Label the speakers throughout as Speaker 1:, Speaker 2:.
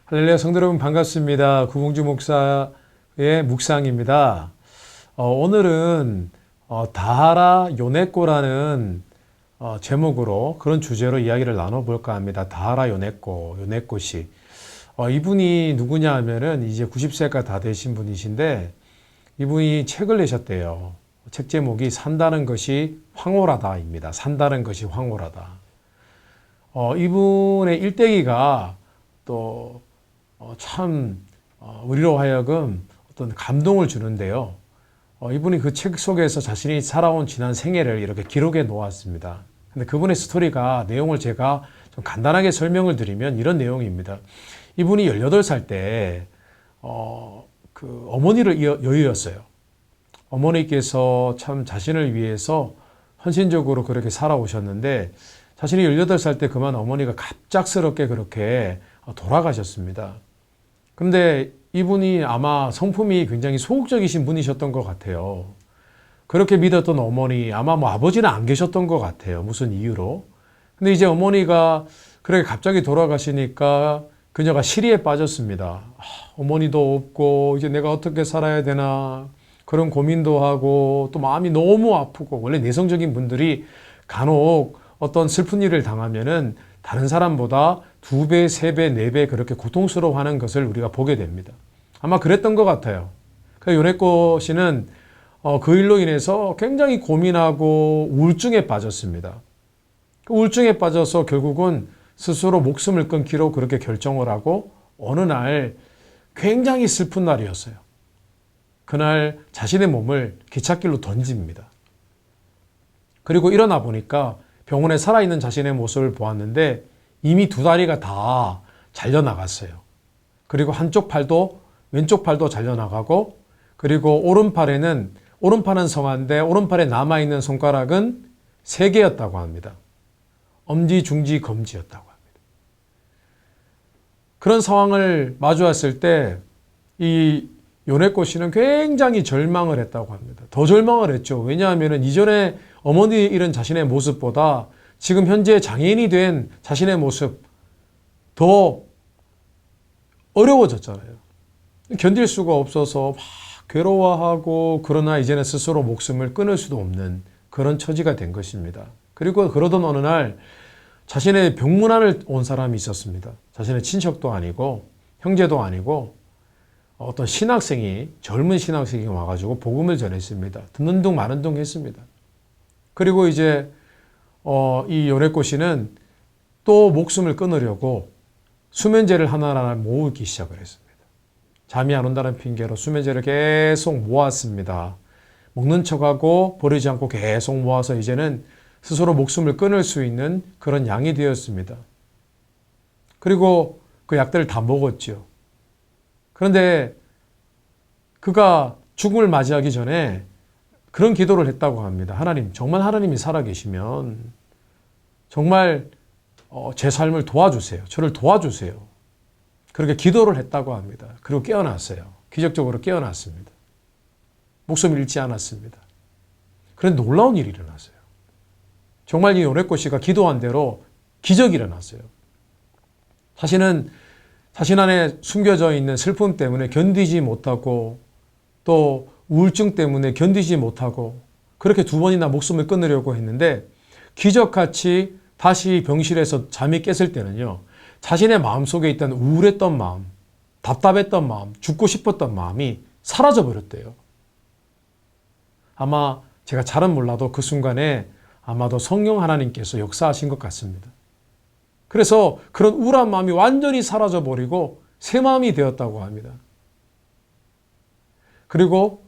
Speaker 1: 할렐루야 성도 여러분 반갑습니다. 구봉주 목사의 묵상입니다. 오늘은 다하라 요네꼬라는 제목으로 그런 주제로 이야기를 나눠볼까 합니다. 다하라 요네꼬씨. 이분이 누구냐 하면은 이제 90세가 다 되신 분이신데 이분이 책을 내셨대요. 책 제목이 산다는 것이 황홀하다입니다. 산다는 것이 황홀하다. 이분의 일대기가 또 참 우리로 하여금 어떤 감동을 주는데요. 이분이 그 책 속에서 자신이 살아온 지난 생애를 이렇게 기록해 놓았습니다. 근데 그분의 스토리가 내용을 제가 좀 간단하게 설명을 드리면 이런 내용입니다. 이분이 18살 때 그 어머니를 여의었어요. 어머니께서 참 자신을 위해서 헌신적으로 그렇게 살아오셨는데 자신이 18살 때 그만 어머니가 갑작스럽게 그렇게 돌아가셨습니다. 그런데 이분이 아마 성품이 굉장히 소극적이신 분이셨던 것 같아요. 그렇게 믿었던 어머니, 아마 아버지는 안 계셨던 것 같아요. 무슨 이유로. 근데 이제 어머니가 그렇게 갑자기 돌아가시니까 그녀가 시리에 빠졌습니다. 어머니도 없고 이제 내가 어떻게 살아야 되나 그런 고민도 하고 또 마음이 너무 아프고, 원래 내성적인 분들이 간혹 어떤 슬픈 일을 당하면은 다른 사람보다 2배, 3배, 4배 그렇게 고통스러워하는 것을 우리가 보게 됩니다. 아마 그랬던 것 같아요. 요네코 씨는 그 일로 인해서 굉장히 고민하고 우울증에 빠졌습니다. 그 우울증에 빠져서 결국은 스스로 목숨을 끊기로 그렇게 결정을 하고 어느 날 굉장히 슬픈 날이었어요. 그날 자신의 몸을 기찻길로 던집니다. 그리고 일어나 보니까 병원에 살아있는 자신의 모습을 보았는데 이미 2다리가 다 잘려나갔어요. 그리고 왼쪽 팔도 잘려나가고, 그리고 오른팔은 성한데 오른팔에 남아있는 손가락은 3개였다고 합니다. 엄지, 중지, 검지였다고 합니다. 그런 상황을 마주했을 때 이 요네코 씨는 굉장히 절망을 했다고 합니다. 더 절망을 했죠. 왜냐하면 이전에 어머니 잃은 자신의 모습보다 지금 현재 장애인이 된 자신의 모습 더 어려워졌잖아요. 견딜 수가 없어서 막 괴로워하고, 그러나 이제는 스스로 목숨을 끊을 수도 없는 그런 처지가 된 것입니다. 그리고 그러던 어느 날 자신의 병문안을 온 사람이 있었습니다. 자신의 친척도 아니고 형제도 아니고 어떤 젊은 신학생이 와가지고 복음을 전했습니다. 듣는 둥 마는 둥 했습니다. 그리고 이제 이 요네코 씨는 또 목숨을 끊으려고 수면제를 하나하나 모으기 시작을 했습니다. 잠이 안 온다는 핑계로 수면제를 계속 모았습니다. 먹는 척하고 버리지 않고 계속 모아서 이제는 스스로 목숨을 끊을 수 있는 그런 양이 되었습니다. 그리고 그 약들을 다 먹었죠. 그런데 그가 죽음을 맞이하기 전에 그런 기도를 했다고 합니다. 하나님, 정말 하나님이 살아계시면 정말 제 삶을 도와주세요. 저를 도와주세요. 그렇게 기도를 했다고 합니다. 그리고 깨어났어요. 기적적으로 깨어났습니다. 목숨을 잃지 않았습니다. 그런데 놀라운 일이 일어났어요. 정말 이 요네코 씨가 기도한 대로 기적이 일어났어요. 자신 안에 숨겨져 있는 슬픔 때문에 견디지 못하고, 또 우울증 때문에 견디지 못하고 그렇게 2번이나 목숨을 끊으려고 했는데, 기적같이 다시 병실에서 잠이 깼을 때는요, 자신의 마음속에 있던 우울했던 마음, 답답했던 마음, 죽고 싶었던 마음이 사라져 버렸대요. 아마 제가 잘은 몰라도 그 순간에 아마도 성령 하나님께서 역사하신 것 같습니다. 그래서 그런 우울한 마음이 완전히 사라져 버리고 새 마음이 되었다고 합니다. 그리고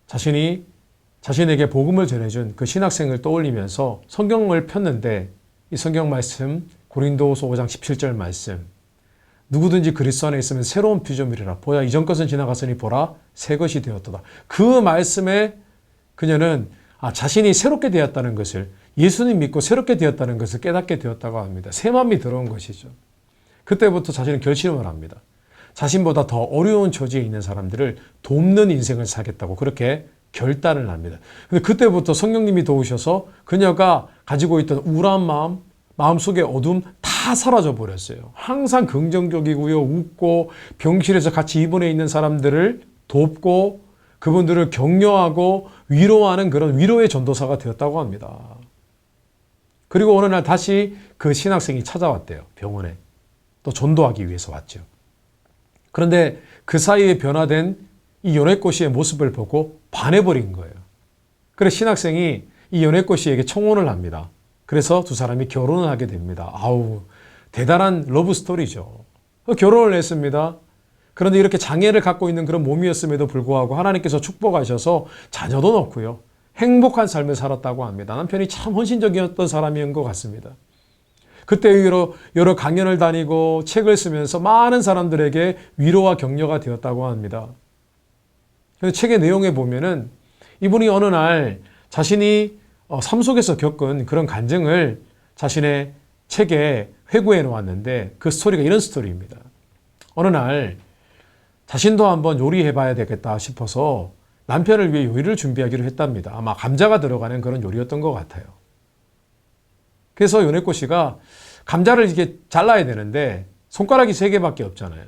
Speaker 1: 자신에게 복음을 전해준 그 신학생을 떠올리면서 성경을 폈는데, 이 성경 말씀 고린도후서 5장 17절 말씀, 누구든지 그리스도 안에 있으면 새로운 피조물이라, 보라 이전 것은 지나갔으니 보라 새 것이 되었도다. 그 말씀에 그녀는 자신이 새롭게 되었다는 것을, 예수님 믿고 새롭게 되었다는 것을 깨닫게 되었다고 합니다. 새 마음이 들어온 것이죠. 그때부터 자신은 결심을 합니다. 자신보다 더 어려운 처지에 있는 사람들을 돕는 인생을 살겠다고 그렇게 결단을 합니다. 근데 그때부터 성령님이 도우셔서 그녀가 가지고 있던 우울한 마음속의 어둠 다 다 사라져 버렸어요. 항상 긍정적이고요. 웃고 병실에서 같이 입원해 있는 사람들을 돕고 그분들을 격려하고 위로하는 그런 위로의 전도사가 되었다고 합니다. 그리고 어느 날 다시 그 신학생이 찾아왔대요. 병원에. 또 전도하기 위해서 왔죠. 그런데 그 사이에 변화된 이 요네코 씨의 모습을 보고 반해버린 거예요. 그래서 신학생이 이 요네코 씨에게 청혼을 합니다. 그래서 두 사람이 결혼을 하게 됩니다. 아우, 대단한 러브 스토리죠. 결혼을 했습니다. 그런데 이렇게 장애를 갖고 있는 그런 몸이었음에도 불구하고 하나님께서 축복하셔서 자녀도 낳고요. 행복한 삶을 살았다고 합니다. 남편이 참 헌신적이었던 사람이었던 것 같습니다. 그때 여러 강연을 다니고 책을 쓰면서 많은 사람들에게 위로와 격려가 되었다고 합니다. 그래서 책의 내용에 보면은 이분이 어느 날 자신이 삶 속에서 겪은 그런 간증을 자신의 책에 회고해 놓았는데 그 스토리가 이런 스토리입니다. 어느 날 자신도 한번 요리해 봐야 되겠다 싶어서 남편을 위해 요리를 준비하기로 했답니다. 아마 감자가 들어가는 그런 요리였던 것 같아요. 그래서 요네코 씨가 감자를 이렇게 잘라야 되는데 손가락이 3개밖에 없잖아요.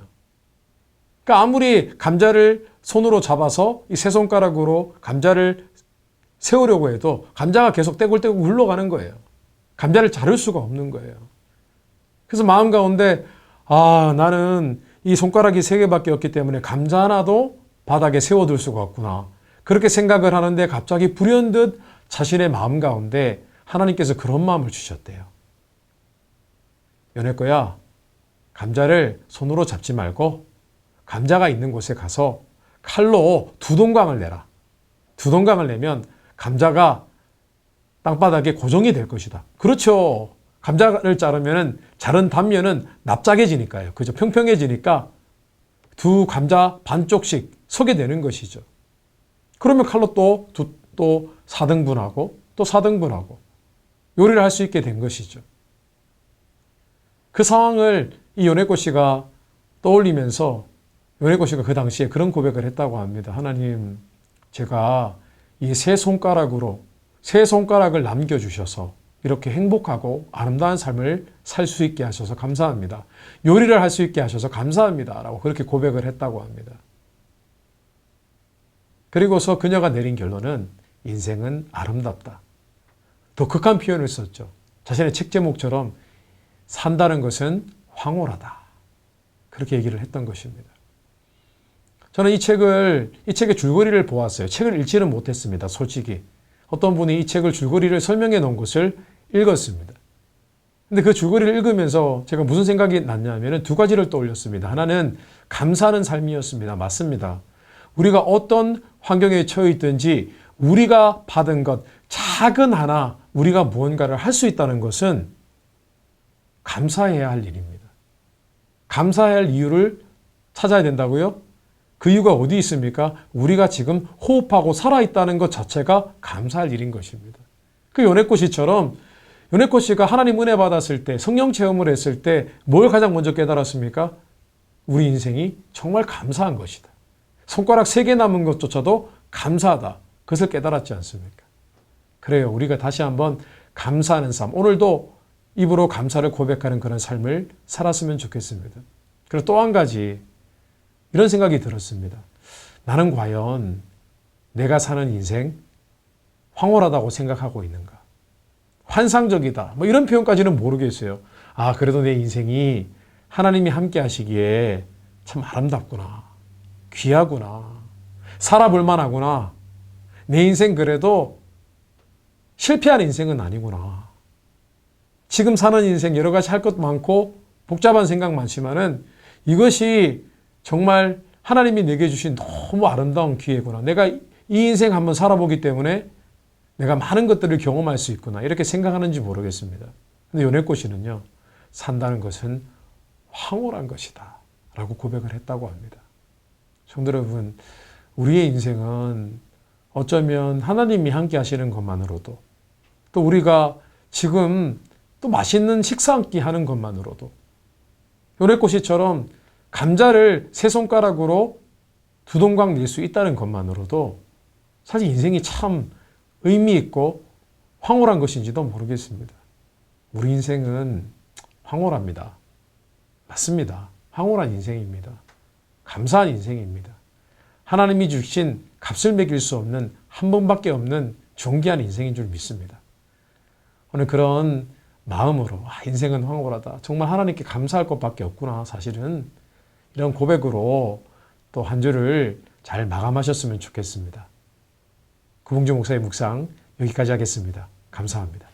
Speaker 1: 그러니까 아무리 감자를 손으로 잡아서 이 세 손가락으로 감자를 세우려고 해도 감자가 계속 떼굴떼굴 굴러가는 거예요. 감자를 자를 수가 없는 거예요. 그래서 마음 가운데 나는 이 손가락이 3개밖에 없기 때문에 감자 하나도 바닥에 세워둘 수가 없구나. 그렇게 생각을 하는데 갑자기 불현듯 자신의 마음 가운데 하나님께서 그런 마음을 주셨대요. 요네코야, 감자를 손으로 잡지 말고 감자가 있는 곳에 가서 칼로 두동강을 내라. 두동강을 내면 감자가 땅바닥에 고정이 될 것이다. 그렇죠. 감자를 자른 단면은 납작해지니까요. 그죠? 평평해지니까 두 감자 반쪽씩 서게 되는 것이죠. 그러면 칼로 또 4등분하고 또 4등분하고 요리를 할 수 있게 된 것이죠. 그 상황을 이 요네코 씨가 떠올리면서 요네코 씨가 그 당시에 그런 고백을 했다고 합니다. 하나님, 제가 이 세 손가락을 남겨주셔서 이렇게 행복하고 아름다운 삶을 살 수 있게 하셔서 감사합니다. 요리를 할 수 있게 하셔서 감사합니다. 라고 그렇게 고백을 했다고 합니다. 그리고서 그녀가 내린 결론은 인생은 아름답다. 더 극한 표현을 썼죠. 자신의 책 제목처럼 산다는 것은 황홀하다. 그렇게 얘기를 했던 것입니다. 저는 이 책의 줄거리를 보았어요. 책을 읽지는 못했습니다. 솔직히. 어떤 분이 이 책을 줄거리를 설명해 놓은 것을 읽었습니다. 근데 그 줄거리를 읽으면서 제가 무슨 생각이 났냐면 2가지를 떠올렸습니다. 하나는 감사하는 삶이었습니다. 맞습니다. 우리가 어떤 환경에 처해 있든지 우리가 받은 것, 작은 하나 우리가 무언가를 할 수 있다는 것은 감사해야 할 일입니다. 감사해야 할 이유를 찾아야 된다고요? 그 이유가 어디 있습니까? 우리가 지금 호흡하고 살아있다는 것 자체가 감사할 일인 것입니다. 그 요네코 씨처럼 요네코 씨가 하나님 은혜 받았을 때, 성령 체험을 했을 때 뭘 가장 먼저 깨달았습니까? 우리 인생이 정말 감사한 것이다. 손가락 3개 남은 것조차도 감사하다. 그것을 깨달았지 않습니까? 그래요. 우리가 다시 한번 감사하는 삶, 오늘도 입으로 감사를 고백하는 그런 삶을 살았으면 좋겠습니다. 그리고 또 한 가지 이런 생각이 들었습니다. 나는 과연 내가 사는 인생 황홀하다고 생각하고 있는가? 환상적이다. 뭐 이런 표현까지는 모르겠어요. 그래도 내 인생이 하나님이 함께 하시기에 참 아름답구나. 귀하구나. 살아볼 만하구나. 내 인생 그래도 실패한 인생은 아니구나. 지금 사는 인생 여러 가지 할 것 많고 복잡한 생각 많지만은 이것이 정말 하나님이 내게 주신 너무 아름다운 기회구나. 내가 이 인생 한번 살아보기 때문에 내가 많은 것들을 경험할 수 있구나. 이렇게 생각하는지 모르겠습니다. 근데 요네코 씨는요. 산다는 것은 황홀한 것이다. 라고 고백을 했다고 합니다. 성도 여러분, 우리의 인생은 어쩌면 하나님이 함께 하시는 것만으로도 또 우리가 지금 또 맛있는 식사 한 끼 하는 것만으로도 요네코 씨처럼 감자를 3손가락으로 두동강 낼 수 있다는 것만으로도 사실 인생이 참 의미 있고 황홀한 것인지도 모르겠습니다. 우리 인생은 황홀합니다. 맞습니다. 황홀한 인생입니다. 감사한 인생입니다. 하나님이 주신 값을 매길 수 없는 한 번밖에 없는 존귀한 인생인 줄 믿습니다. 오늘 그런 마음으로 인생은 황홀하다. 정말 하나님께 감사할 것밖에 없구나. 사실은 이런 고백으로 또 한 주를 잘 마감하셨으면 좋겠습니다. 구봉주 목사의 묵상 여기까지 하겠습니다. 감사합니다.